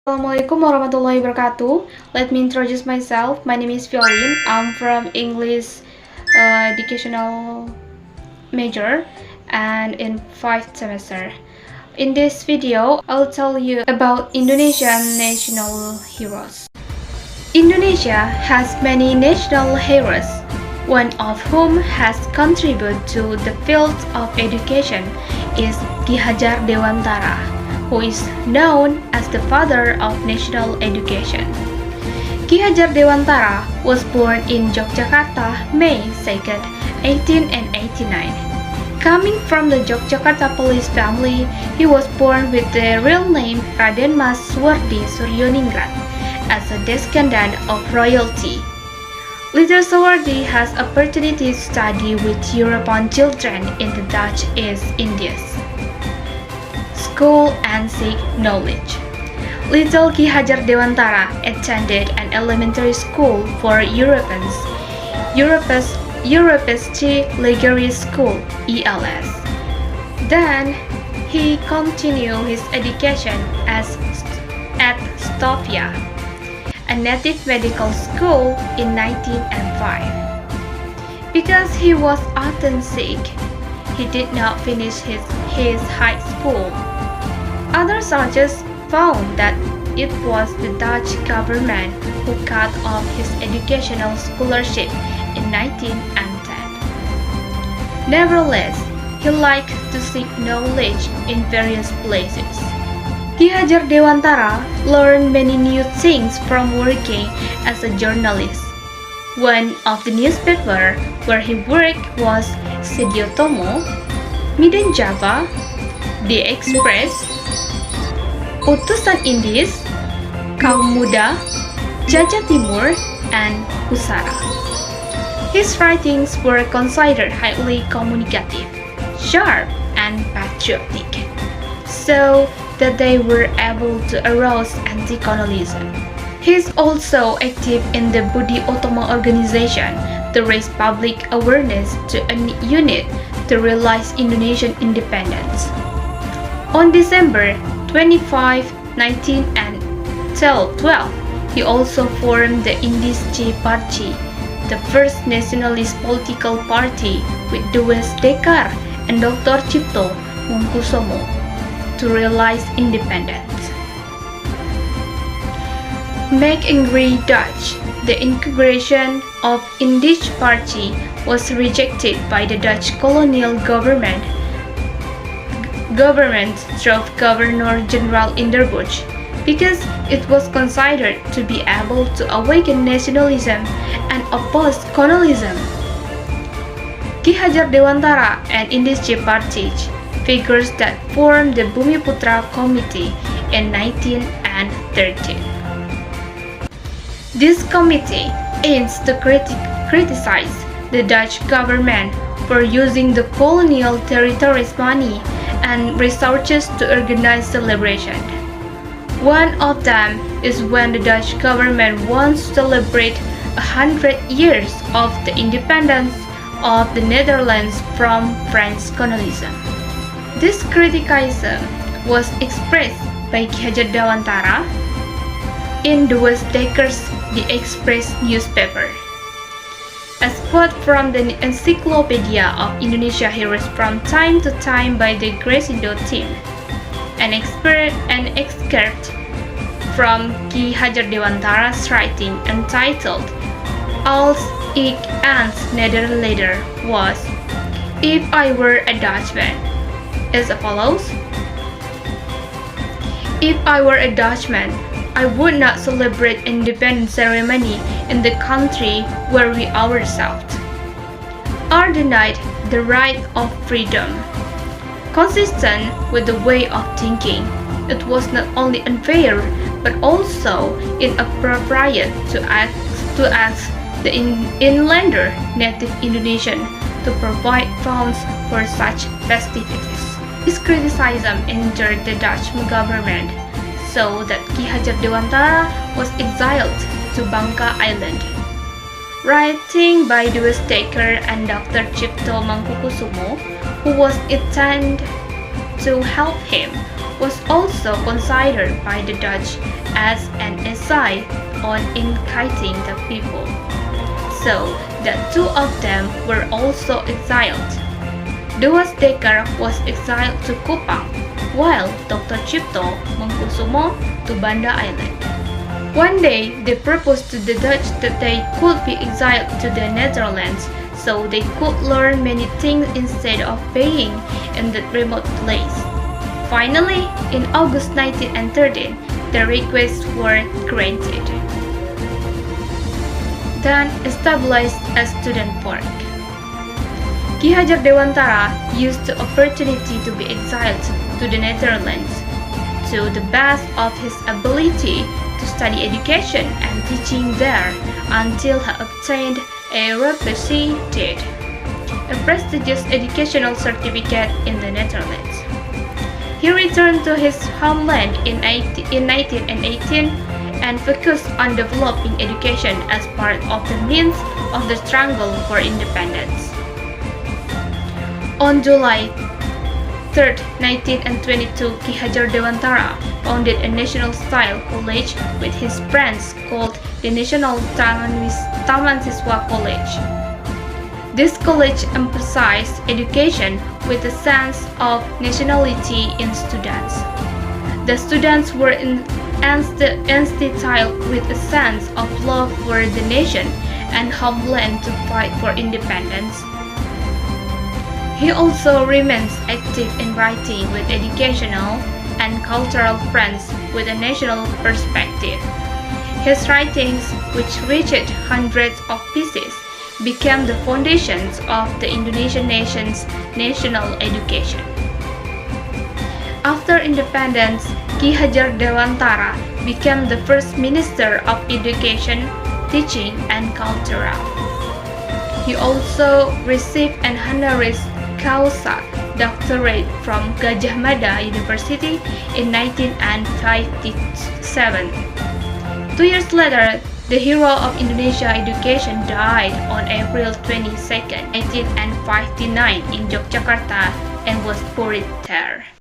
Assalamualaikum warahmatullahi wabarakatuh. Let me introduce myself. My name is Violin. I'm from English educational major and in 5th semester. In this video, I'll tell you about Indonesian national heroes. Indonesia has many national heroes, one of whom has contributed to the field of education is Hajar Dewantara, who is known as the father of national education. Hajar Dewantara was born in Yogyakarta, May 2nd, 1889. Coming from the Yogyakarta police family, he was born with the real name Raden Mas Suwardi Suryoningrat as a descendant of royalty. Little Suwardi has opportunity to study with European children in the Dutch East Indies. School and seek knowledge. Little Ki Hajar Dewantara attended an elementary school for Europeans, University Legacy School (ELS). Then he continued his education at Stovia, a native medical school in 1905. Because he was often sick, he did not finish his high school. Other sources found that it was the Dutch government who cut off his educational scholarship in 1910. Nevertheless, he liked to seek knowledge in various places. Ki Hajar Dewantara learned many new things from working as a journalist. One of the newspapers where he worked was Sediotomo, Medan Java, The Express, Utusan Indis, Kaum Muda, Jajah Timur, and Pusara. His writings were considered highly communicative, sharp, and patriotic, so that they were able to arouse anti-colonialism. He is also active in the Budi Utomo organization to raise public awareness to a unit to realize Indonesian independence. On December 25, 1912, he also formed the Indische Party, the first nationalist political party with Dewes Dekar and Dr. Cipto Mangkusomo to realize independence. Make angry Dutch. The integration of Indische Party was rejected by the Dutch colonial government through Governor-General Inderbuch because it was considered to be able to awaken nationalism and oppose colonialism. Ki Hajar Dewantara and Indische Party figures that formed the Bumiputra Committee in 1913. This committee aims to criticize the Dutch government for using the colonial territories' money and resources to organize celebration. One of them is when the Dutch government wants to celebrate 100 years of the independence of the Netherlands from French colonialism. This criticism was expressed by Ki Hajar Dewantara in Dewes Dekar's The Express newspaper. A quote from the Encyclopedia of Indonesia Heroes from time to time by the Gresindo team. An excerpt from Ki Hajar Dewantara's writing entitled Als ik ans Nederlander was, If I Were a Dutchman, as follows. If I were a Dutchman, I would not celebrate independence ceremony in the country where we ourselves are denied the right of freedom. Consistent with the way of thinking, it was not only unfair but also inappropriate to ask the inlander native Indonesian to provide funds for such festivities. This criticism injured the Dutch government, so that Ki Hajar Dewantara was exiled to Bangka Island. Writing by Dewes Dekar and Dr. Cipto Mangkukusumo, who was intended to help him, was also considered by the Dutch as an essay on inciting the people, so the two of them were also exiled. Dewantara was exiled to Kupang, while Dr. Cipto Mangkusumo to Banda Island. One day, they proposed to the Dutch that they could be exiled to the Netherlands so they could learn many things instead of being in that remote place. Finally, in August 1913, the requests were granted. Then established a student park. Ki Hajar Dewantara used the opportunity to be exiled to the Netherlands to the best of his ability to study education and teaching there until he obtained a reputed, a prestigious educational certificate in the Netherlands. He returned to his homeland in 1918 and focused on developing education as part of the means of the struggle for independence. On July 3, 1922, Ki Hajar Dewantara founded a national-style college with his friends called the National Taman Siswa College. This college emphasized education with a sense of nationality in students. The students were instilled with a sense of love for the nation and homeland to fight for independence. He also remains active in writing with educational and cultural friends with a national perspective. His writings, which reached hundreds of pieces, became the foundations of the Indonesian nation's national education. After independence, Ki Hajar Dewantara became the first Minister of Education, Teaching and Culture. He also received an honoris causa doctorate from Gajah Mada University in 1957. 2 years later, the hero of Indonesia education died on April 22, 1959 in Yogyakarta and was buried there.